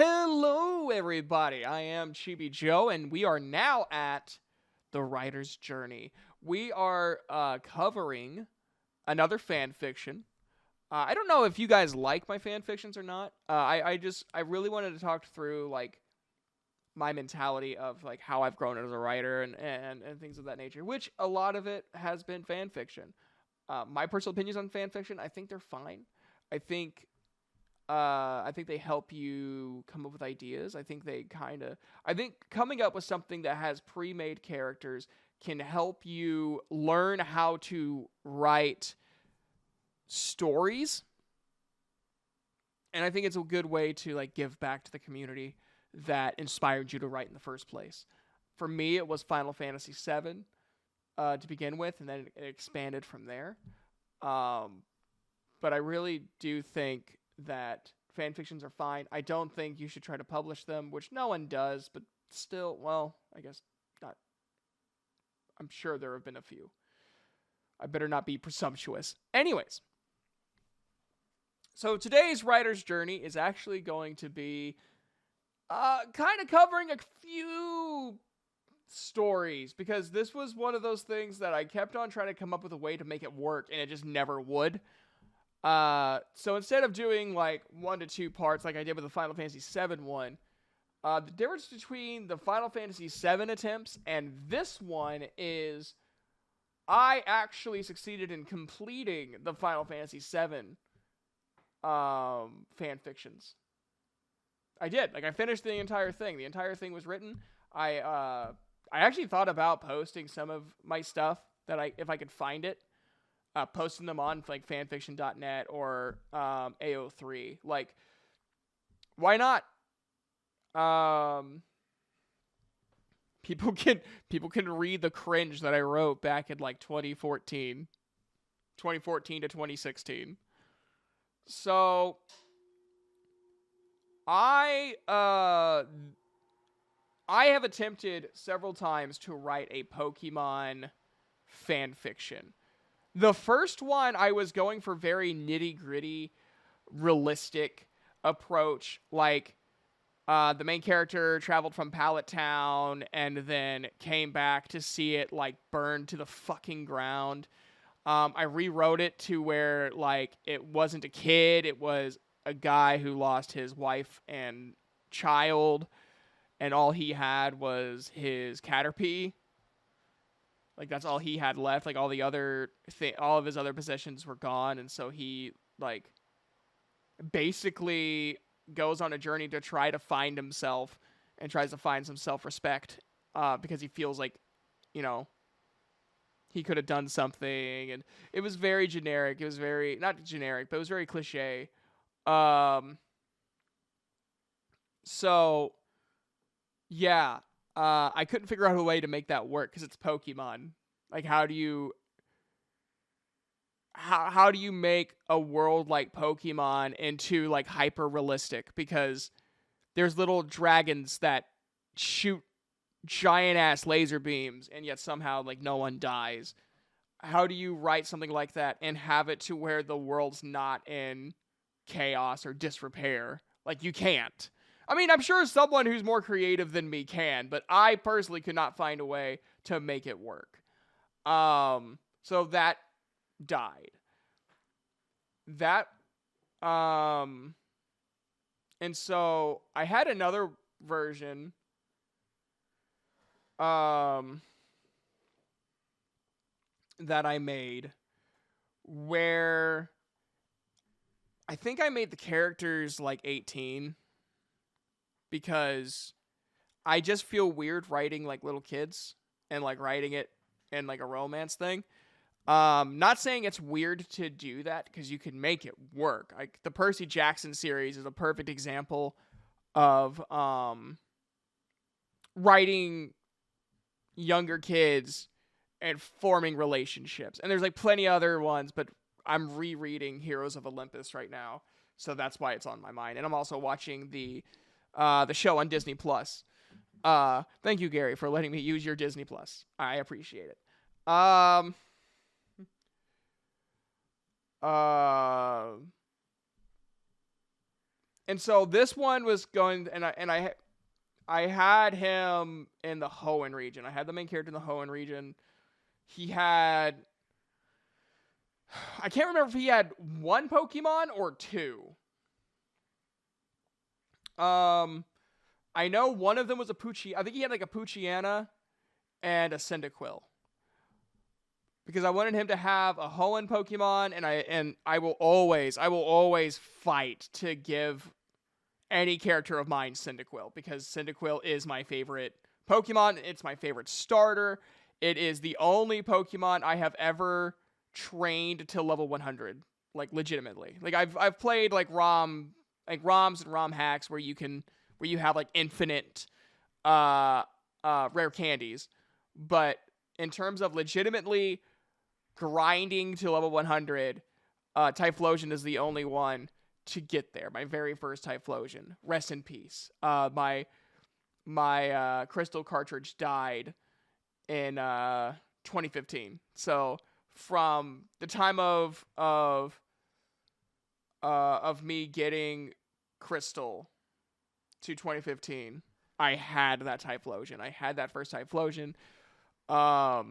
Hello, everybody. I am Chibi Joe, and we are now at the writer's journey. We are covering another fan fiction. I don't know if you guys like my fan fictions or not. I really wanted to talk through like my mentality of like how I've grown as a writer and things of that nature. Which a lot of it has been fan fiction. My personal opinions on fan fiction, I think they're fine. I think I think they help you come up with ideas. I think coming up with something that has pre-made characters can help you learn how to write stories. And I think it's a good way to like give back to the community that inspired you to write in the first place. For me, it was Final Fantasy VII to begin with, and then it expanded from there. Um, but I really do think that fan fictions are fine. I don't think you should try to publish them, which no one does, but still, well, I guess not. I'm sure there have been a few. I better not be presumptuous. Anyways, so today's writer's journey is actually going to be kind of covering a few stories because this was one of those things that I kept on trying to come up with a way to make it work and it just never would. So instead of doing like 1 to 2 parts like I did with the Final Fantasy VII one, the difference between the Final Fantasy VII attempts and this one is I actually succeeded in completing the Final Fantasy VII fan fictions. I did. Like I finished the entire thing. The entire thing was written. I actually thought about posting some of my stuff that if I could find it. Posting them on like fanfiction.net or AO3. Like, why not? People can read the cringe that I wrote back in like 2014 to 2016. So I have attempted several times to write a Pokemon fan fiction. The first one, I was going for very nitty-gritty, realistic approach. Like, the main character traveled from Pallet Town and then came back to see it, like, burned to the fucking ground. I rewrote it to where, like, it wasn't a kid. It was a guy who lost his wife and child, and all he had was his Caterpie. Like that's all he had left. Like all of his other possessions were gone, and so he like basically goes on a journey to try to find himself and tries to find some self-respect because he feels like, you know, he could have done something, and it was very generic. It was very not generic, but it was very cliche. So yeah, I couldn't figure out a way to make that work because it's Pokemon. Like, how do you make a world like Pokemon into like hyper realistic? Because there's little dragons that shoot giant ass laser beams, and yet somehow like no one dies. How do you write something like that and have it to where the world's not in chaos or disrepair? Like you can't. I mean, I'm sure someone who's more creative than me can, but I personally could not find a way to make it work. So that died. That, and so I had another version, that I made where I think I made the characters like 18. Because I just feel weird writing like little kids and like writing it in like a romance thing. Not saying it's weird to do that because you can make it work. Like the Percy Jackson series is a perfect example of writing younger kids and forming relationships. And there's like plenty other ones, but I'm rereading Heroes of Olympus right now, so that's why it's on my mind. And I'm also watching the show on Disney Plus. Thank you, Gary, for letting me use your Disney Plus. I appreciate it. And so this one was going, I had him in the Hoenn region. I had the main character in the Hoenn region. He had, I can't remember if he had one Pokemon or two. I know one of them was a Poochie. I think he had like a Poochyena and a Cyndaquil. Because I wanted him to have a Hoenn Pokemon, and I will always fight to give any character of mine Cyndaquil, because Cyndaquil is my favorite Pokemon. It's my favorite starter. It is the only Pokemon I have ever trained to level 100, like legitimately. Like I've played like ROMs and ROM hacks where you have like infinite rare candies, but in terms of legitimately grinding to level 100, Typhlosion is the only one to get there. My very first Typhlosion. Rest in peace. My crystal cartridge died in 2015. So from the time of me getting crystal to 2015, I had that Typhlosion. I had that first Typhlosion. I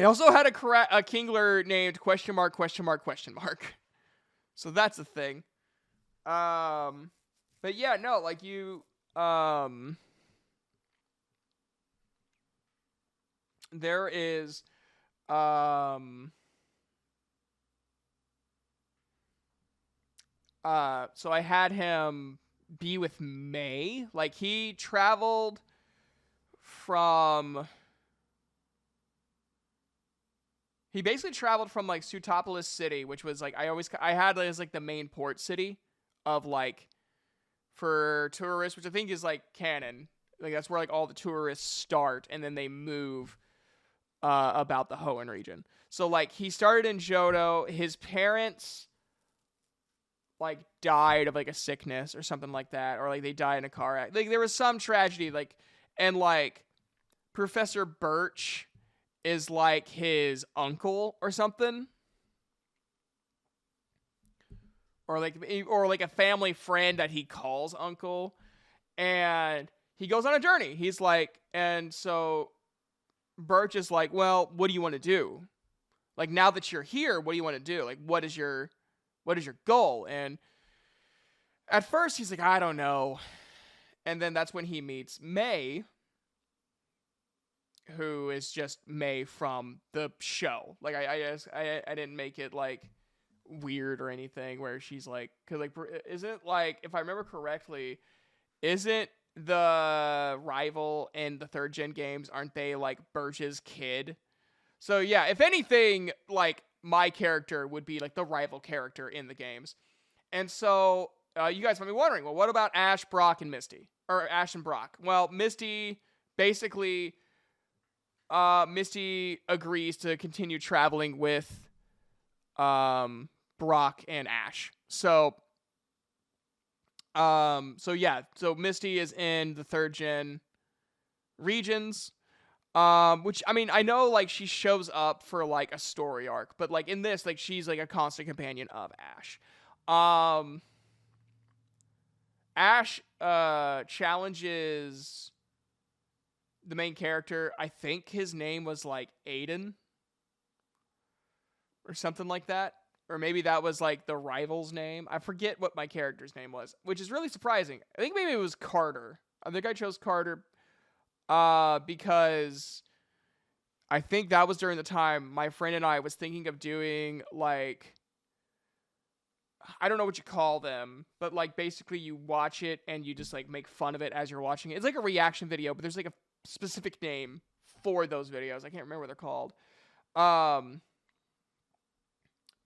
also had a Kingler named ? So that's a thing. But yeah, no, like you, there is, so I had him be with May. Like he traveled from, he basically traveled from like Sutopolis City, which was like I had as like the main port city of like for tourists, which I think is like canon. Like that's where like all the tourists start, and then they move about the Hoenn region. So like he started in Johto. His parents like died of like a sickness or something like that, or like they died in a car accident. Like there was some tragedy, like, and like Professor Birch is like his uncle or something, or like a family friend that he calls uncle, and he goes on a journey. He's like, and so Birch is like, well, what do you want to do? Like now that you're here, what do you want to do? Like what is your goal? And at first he's like, I don't know. And then that's when he meets May, who is just May from the show. Like I didn't make it like weird or anything where she's like, cause like isn't like, if I remember correctly, isn't the rival in the 3rd gen games, aren't they like Birch's kid? So yeah, if anything, like my character would be like the rival character in the games. And so you guys might be wondering, well, what about Ash, Brock, and Misty? Or Ash and Brock? Well, Misty basically, Misty agrees to continue traveling with Brock and Ash. So yeah, so Misty is in the 3rd gen regions. Which I mean, I know like she shows up for like a story arc, but like in this, like she's like a constant companion of Ash. Ash challenges the main character. I think his name was like Aiden or something like that. Or maybe that was like the rival's name. I forget what my character's name was, which is really surprising. I think maybe it was Carter. I think I chose Carter because I think that was during the time my friend and I was thinking of doing like, I don't know what you call them, but like basically you watch it and you just like make fun of it as you're watching it. It's like a reaction video, but there's like a specific name for those videos. I can't remember what they're called. But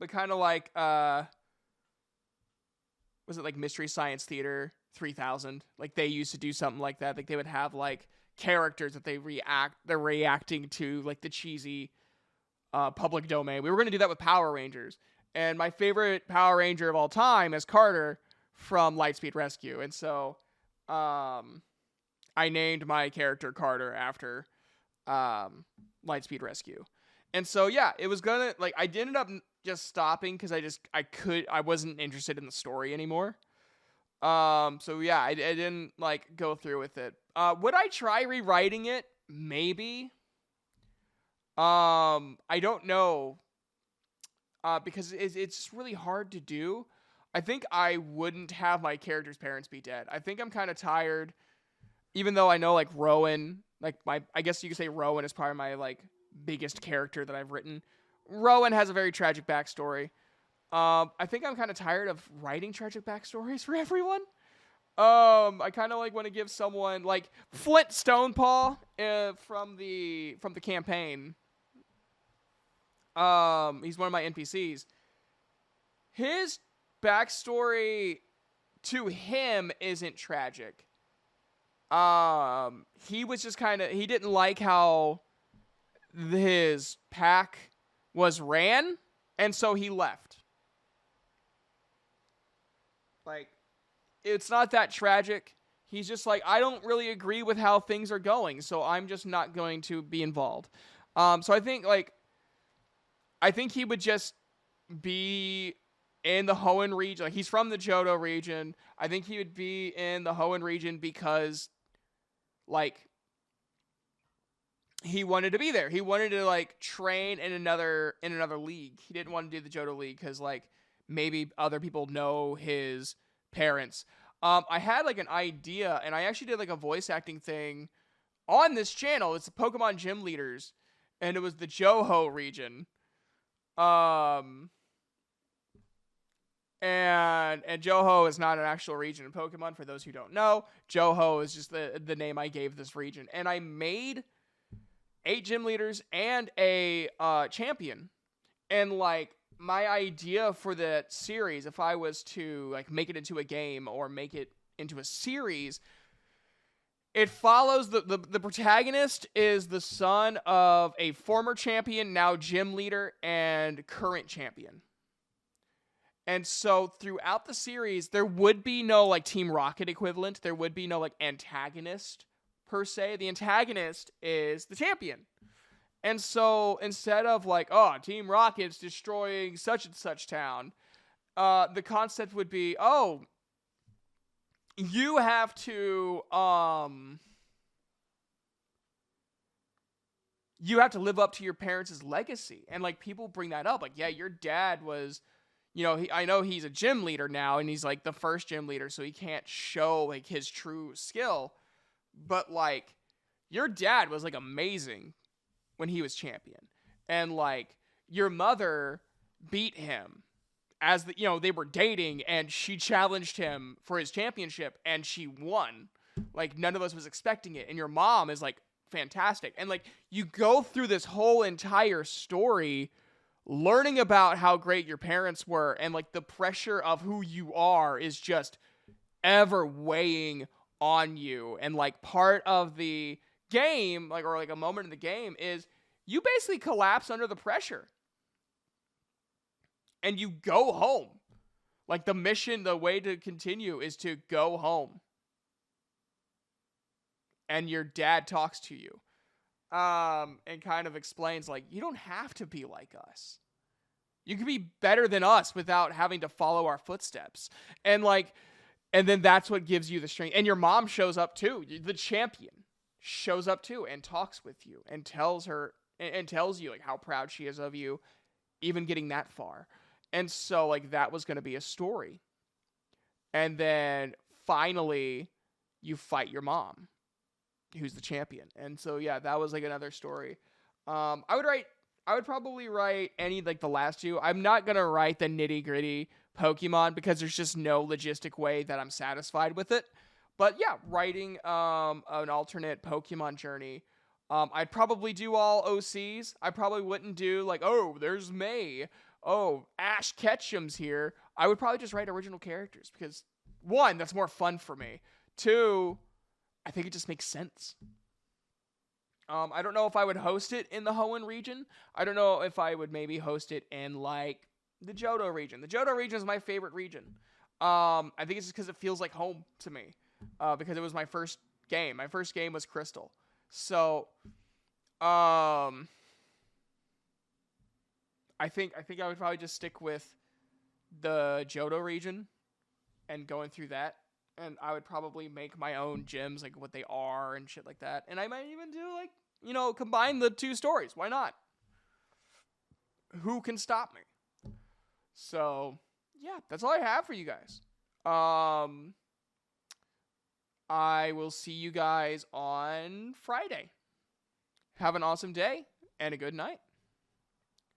kind of like, was it like Mystery Science Theater 3000? Like they used to do something like that. Like they would have like characters that they're reacting to, like the cheesy public domain. We were going to do that with Power Rangers. And my favorite Power Ranger of all time is Carter from Lightspeed Rescue. And so I named my character Carter after Lightspeed Rescue. And so yeah, it was gonna like I ended up just stopping because I wasn't interested in the story anymore. So yeah, I didn't like go through with it. Would I try rewriting it? Maybe. I don't know. Because it's just really hard to do. I think I wouldn't have my character's parents be dead. I think I'm kind of tired, even though I know like Rowan, like I guess you could say Rowan is probably my like biggest character that I've written. Rowan has a very tragic backstory. I think I'm kind of tired of writing tragic backstories for everyone. I kind of like want to give someone like Flint Stonepaw from the campaign. He's one of my NPCs. His backstory to him isn't tragic. He was just he didn't like how his pack was ran, and so he left. Like, it's not that tragic. He's just like, I don't really agree with how things are going, so I'm just not going to be involved. So I think he would just be in the Hoenn region. Like, he's from the Johto region. I think he would be in the Hoenn region because, like, he wanted to be there. He wanted to like train in another league. He didn't want to do the Johto League because like maybe other people know his parents. I had like an idea, and I actually did like a voice acting thing on this channel. It's Pokemon Gym Leaders, and it was the Johto region. And Johto is not an actual region in Pokemon. For those who don't know, Johto is just the name I gave this region, and I made 8 gym leaders and a champion. And like my idea for the series, if I was to like make it into a game or make it into a series, it follows the protagonist is the son of a former champion, now gym leader, and current champion. And so throughout the series, there would be no like Team Rocket equivalent. There would be no like antagonist per se. The antagonist is the champion. And so instead of like, oh, Team Rocket's destroying such and such town, the concept would be, oh, you have to live up to your parents' legacy. And like people bring that up, like, yeah, your dad was, I know he's a gym leader now, and he's like the first gym leader, so he can't show like his true skill. But like, your dad was like amazing when he was champion, and like your mother beat him as they were dating, and she challenged him for his championship, and she won. Like none of us was expecting it, and your mom is like fantastic, and like you go through this whole entire story learning about how great your parents were, and like the pressure of who you are is just ever weighing on you. And like part of the game, like, or like a moment in the game, is you basically collapse under the pressure and you go home. Like the mission, the way to continue is to go home, and your dad talks to you and kind of explains like, you don't have to be like us. You can be better than us without having to follow our footsteps. And like, and then that's what gives you the strength. And your mom shows up too. The champion shows up too and talks with you and tells you like how proud she is of you, even getting that far. And so like that was going to be a story. And then finally you fight your mom, who's the champion. And so yeah, that was like another story. I would probably write any like the last two. I'm not going to write the nitty-gritty Pokemon because there's just no logistic way that I'm satisfied with it. But yeah, writing an alternate Pokemon journey. I'd probably do all OCs. I probably wouldn't do like, oh, there's May. Oh, Ash Ketchum's here. I would probably just write original characters because, one, that's more fun for me. Two, I think it just makes sense. I don't know if I would host it in the Hoenn region. I don't know if I would maybe host it in like the Johto region. The Johto region is my favorite region. I think it's just because it feels like home to me. Because it was my first game. My first game was Crystal. So, I would probably just stick with the Johto region and going through that. And I would probably make my own gyms, like what they are and shit like that. And I might even do like, combine the two stories. Why not? Who can stop me? So, yeah, that's all I have for you guys. I will see you guys on Friday. Have an awesome day and a good night.